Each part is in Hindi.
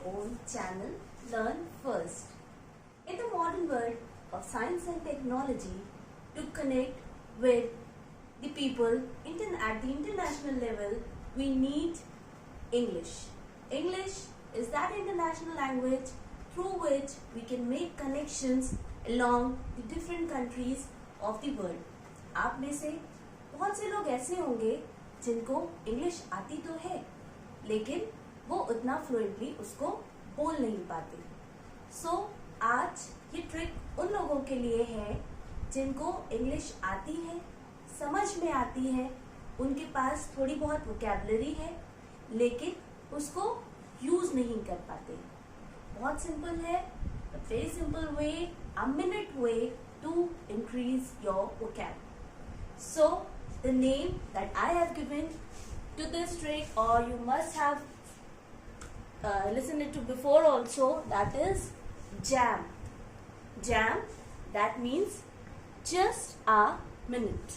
own channel, Learn First. In the modern world of science and technology, to connect with the people at the international level, we need English. English is that international language through which we can make connections along the different countries of the world. आप में से बहुत से लोग ऐसे होंगे जिनको इंग्लिश आती तो है लेकिन वो उतना फ्लुएंटली उसको बोल नहीं पाते. आज ये ट्रिक उन लोगों के लिए है जिनको इंग्लिश आती है, समझ में आती है, उनके पास थोड़ी बहुत वोकैबुलरी है लेकिन उसको यूज नहीं कर पाते. बहुत सिंपल है, very simple way, a minute way to increase your vocab. So the name that I have given to this trick, or you must have listened it to before also, that is jam. Jam, that means just a minute.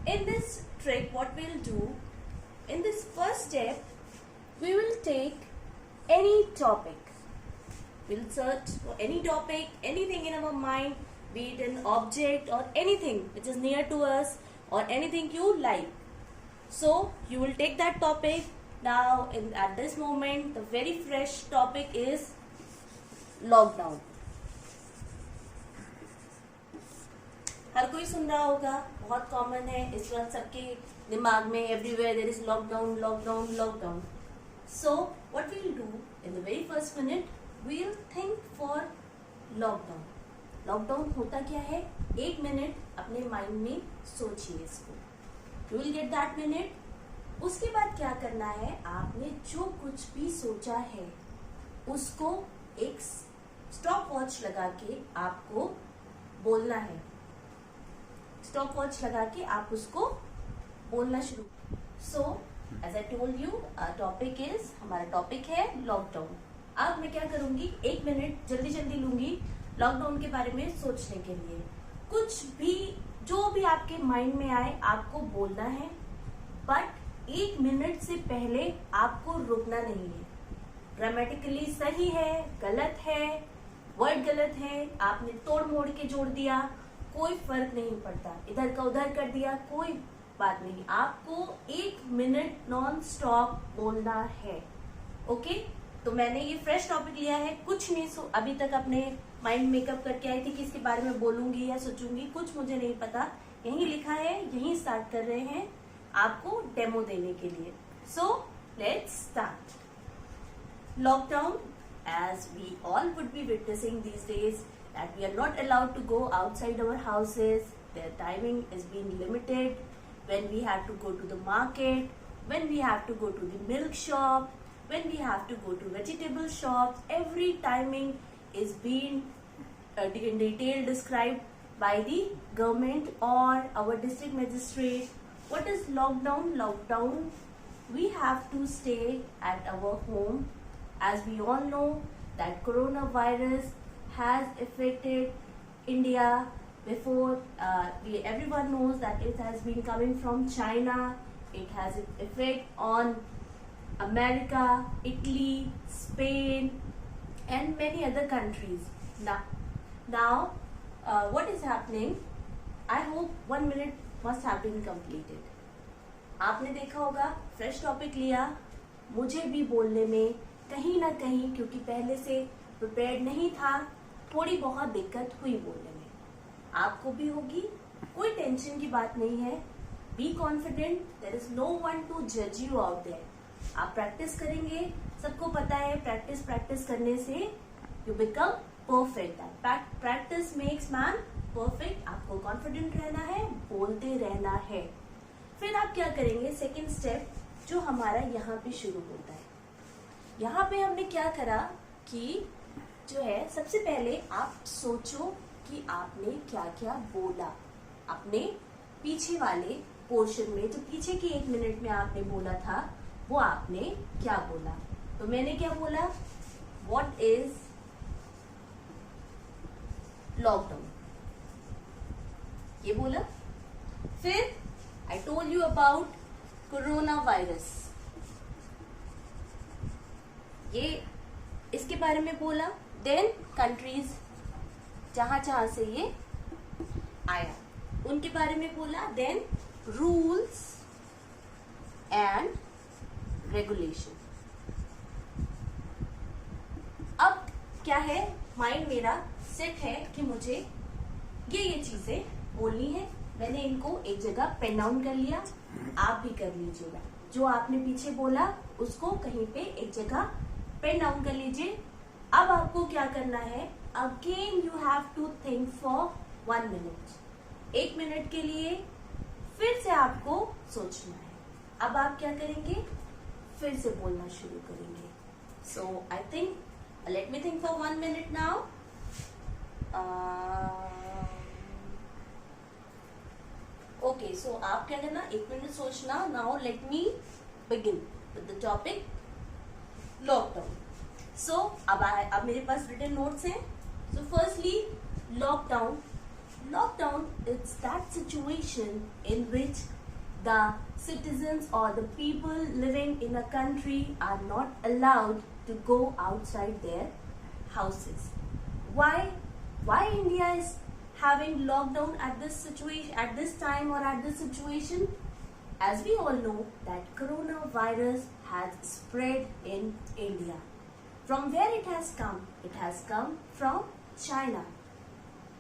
In this trick, what we'll do, in this first step, we will take any topic. We'll search for any topic, anything in our mind, be it an object or anything which is near to us or anything you like. So you will take that topic. Now at this moment the very fresh topic is lockdown. हर कोई सुन रहा होगा, बहुत कॉमन है इस वक्त सबके दिमाग में, everywhere there is lockdown, lockdown, lockdown. So what we'll do in the very first minute, we'll think for lockdown. Lockdown होता क्या है, 1 मिनट अपने माइंड में सोचिए इसको. You will get that minute. उसके बाद क्या करना है, आपने जो कुछ भी सोचा है उसको एक स्टॉप वॉच लगा के आपको बोलना है. स्टॉप वॉच लगा के आप उसको बोलना शुरू. So as I told you, हमारा टॉपिक है लॉकडाउन. अब मैं क्या करूंगी, 1 मिनट जल्दी जल्दी लूंगी लॉकडाउन के बारे में सोचने के लिए. कुछ भी जो भी आपके माइंड में आए आपको बोलना है, बट 1 मिनट से पहले आपको रुकना नहीं है. ग्रामेटिकली सही है, गलत है, वर्ड गलत है, आपने तोड़ मोड़ के जोड़ दिया, कोई फर्क नहीं पड़ता. इधर का उधर कर दिया, कोई बात नहीं. आपको 1 मिनट नॉन स्टॉप बोलना है. ओके, तो मैंने ये फ्रेश टॉपिक लिया है. कुछ नहीं अभी तक अपने माइंड मेकअप करके आई थी कि इसके बारे में बोलूंगी या सोचूंगी, कुछ मुझे नहीं पता. यही लिखा है, यही स्टार्ट कर रहे हैं आपको डेमो देने के लिए. So let's start. Lockdown, as we all would be witnessing these days, that we are not allowed to go outside our houses. Their timing is being limited. When we have to go to the market, when we have to go to the milk shop, when we have to go to vegetable shops, every timing is being in detail described by the government or our district magistrate. What is lockdown? Lockdown, we have to stay at our home. As we all know that coronavirus has affected India before. Everyone knows that it has been coming from China. It has an effect on America, Italy, Spain, and many other countries. Now, what is happening? I hope 1 minute must have been completed. आपने देखा होगा, फ्रेश टॉपिक लिया, मुझे भी बोलने में कहीं ना कहीं, क्योंकि पहले से प्रिपेयर्ड नहीं था, थोड़ी बहुत दिक्कत हुई बोलने में. आपको भी होगी, कोई टेंशन की बात नहीं है. Be confident, there is no one to जज यू आउट देयर. आप प्रैक्टिस करेंगे, सबको पता है प्रैक्टिस करने से you become perfect. Practice makes man perfect. आपको कॉन्फिडेंट रहना है, बोलते रहना है. फिर आप क्या करेंगे, सेकेंड स्टेप जो हमारा यहाँ पे शुरू होता है. यहाँ पे हमने क्या करा कि जो है, सबसे पहले आप सोचो कि आपने क्या क्या बोला अपने पीछे वाले पोर्शन में. जो पीछे के 1 मिनट में आपने बोला था वो आपने क्या बोला. तो मैंने क्या बोला, व्हाट इज लॉकडाउन, ये बोला. फिर आई told you about corona virus. ये इसके बारे में बोला, देन कंट्रीज जहां जहां से ये आया उनके बारे में बोला, देन रूल्स एंड रेगुलेशन। अब क्या है, माइंड मेरा सेट है कि मुझे ये चीजें बोलनी है। मैंने इनको एक जगह पेन डाउन कर लिया, आप भी कर लीजिएगा। जो आपने पीछे बोला उसको कहीं पे एक जगह पेन डाउन कर लीजिए। अब आपको क्या करना है, again you have to think for 1 minute. 1 minute के लिए फिर से आपको सोचना है। अब आप क्या करेंगे, फिर से बोलना शुरू करेंगे। So I think, let me think for 1 minute now. Okay, so आप क्या करना, 1 मिनट सोचना। Now let me begin with the topic lockdown. So अब मेरे पास रिटन नोट्स हैं। So firstly, lockdown is that situation in which the citizens or the people living in a country are not allowed to go outside their houses. Why India is having lockdown at this situation, at this time or at this situation? As we all know that coronavirus has spread in India. From where it has come? It has come from China.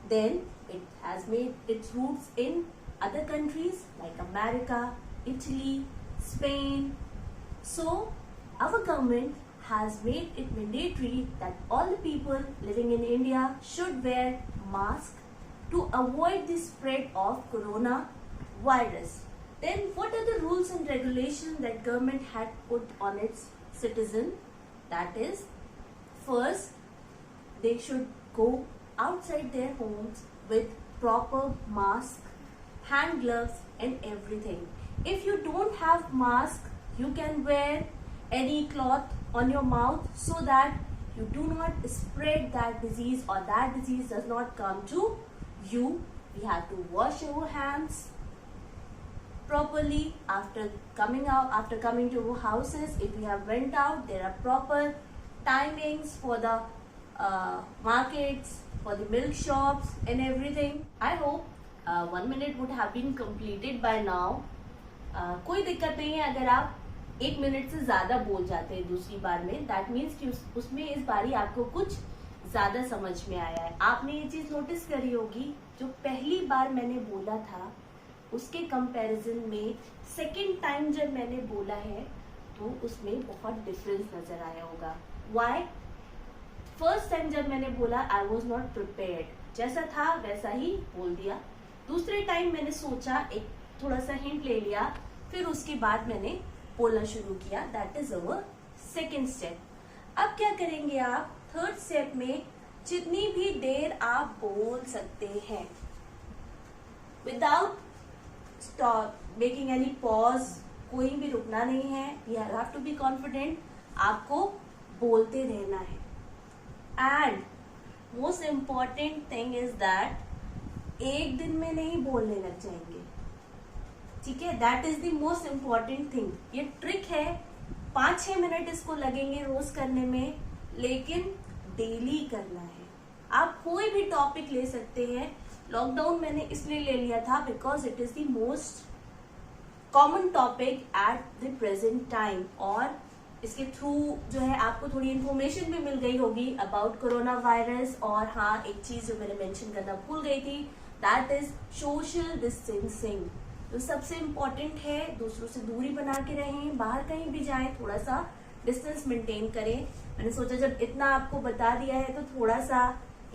Then it has made its roots in other countries like America, Italy, Spain. So our government has made it mandatory that all the people living in India should wear mask to avoid the spread of coronavirus. Then what are the rules and regulations that government had put on its citizen? That is, first, they should go outside their homes with proper mask, hand gloves and everything. If you don't have mask, you can wear any cloth on your mouth so that you do not spread that disease or that disease does not come to you. We have to wash our hands properly after coming out, after coming to our houses. If we have went out, there are proper timings for the markets, for the milk shops and everything. I hope 1 minute would have been completed by now. कोई दिक्कत नहीं है अगर आप 1 मिनट से ज्यादा बोल जाते हैं दूसरी बार में। दैट मीन्स कि उसमें इस बारी आपको कुछ ज्यादा समझ में आया है। आपने ये चीज नोटिस करी होगी, जो पहली बार मैंने बोला था उसके कंपैरिजन में सेकेंड टाइम जब मैंने बोला है तो उसमें बहुत डिफरेंस नजर आया होगा। वाई? फर्स्ट टाइम जब मैंने बोला आई वॉज नॉट प्रिपेयर्ड, जैसा था वैसा ही बोल दिया। दूसरे टाइम मैंने सोचा, एक थोड़ा सा हिंट ले लिया, फिर उसके बाद मैंने बोलना शुरू किया। That is our second step. अब क्या करेंगे आप, थर्ड स्टेप में जितनी भी देर आप बोल सकते हैं without stop making any pause, कोई भी रुकना नहीं है, you have to be confident, आपको बोलते रहना है। And most important thing is that एक दिन में नहीं बोलने लग जाएंगे, ठीक है? That is the most important thing. ये ट्रिक है, 5-6 मिनट इसको लगेंगे रोज करने में, लेकिन डेली करना है। आप कोई भी टॉपिक ले सकते हैं। लॉकडाउन मैंने इसलिए ले लिया था because it is the most common topic at the present time, और इसके थ्रू जो है आपको थोड़ी इन्फॉर्मेशन भी मिल गई होगी अबाउट कोरोना वायरस। और हाँ, एक चीज जो मैंने मेंशन करना भूल गई थी, दैट इज सोशल डिस्टेंसिंग। तो सबसे इम्पोर्टेंट है, दूसरों से दूरी बना के रहें, बाहर कहीं भी जाएं थोड़ा सा डिस्टेंस मेंटेन करें। मैंने सोचा जब इतना आपको बता दिया है तो थोड़ा सा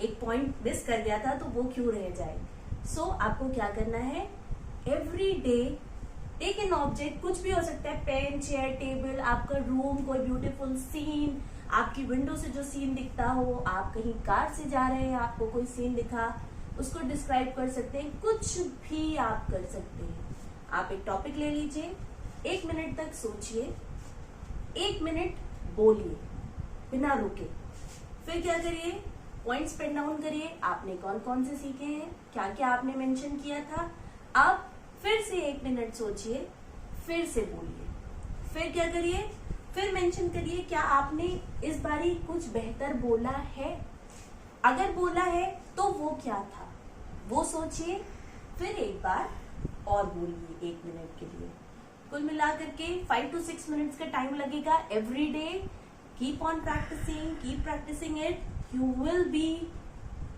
एक पॉइंट मिस कर गया था तो वो क्यों रह जाए। सो आपको क्या करना है, every day take an object, कुछ भी हो सकता है, पेन, चेयर, टेबल, आपका रूम, कोई ब्यूटीफुल सीन, आपकी विंडो से जो सीन दिखता हो, आप कहीं कार से जा रहे हैं आपको कोई सीन दिखा, उसको डिस्क्राइब कर सकते हैं, कुछ भी आप कर सकते हैं। आप एक टॉपिक ले लीजिए, 1 मिनट तक सोचिए, 1 मिनट बोलिए बिना रुके। फिर क्या करिए, पॉइंट्स पेन डाउन करिए, आपने कौन कौन से सीखे हैं, क्या क्या आपने मेंशन किया था। अब फिर से 1 मिनट सोचिए, फिर से बोलिए। फिर क्या करिए, फिर मेंशन करिए क्या आपने इस बारी कुछ बेहतर बोला है। अगर बोला है तो वो क्या था वो सोचिए, फिर एक बार और बोलिए 1 मिनट के लिए। कुल मिलाकर के 5 to 6 मिनट्स का टाइम लगेगा every day. Keep on practising it, you will be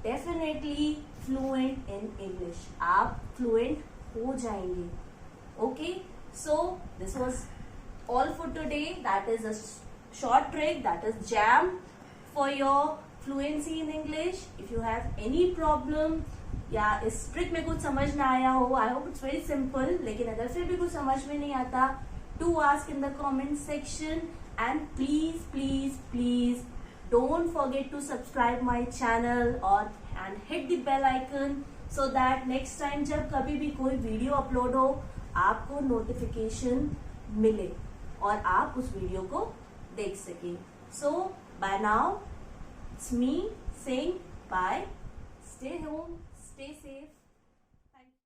definitely fluent in English. आप फ्लुएंट हो जाएंगे। Okay, so this was all for today. That is a short trick, that is jam for your fluency in English. If you have any problem या इस ट्रिक में कुछ समझ ना आया हो, I hope it's very simple, लेकिन अगर फिर भी कुछ समझ में नहीं आता, to ask in the comment section. And please please please don't forget to subscribe my channel और and hit the bell icon so that next time जब कभी भी कोई वीडियो अपलोड हो आपको नोटिफिकेशन मिले और आप उस वीडियो को देख सकें। So bye now it's me saying bye, stay home, stay safe.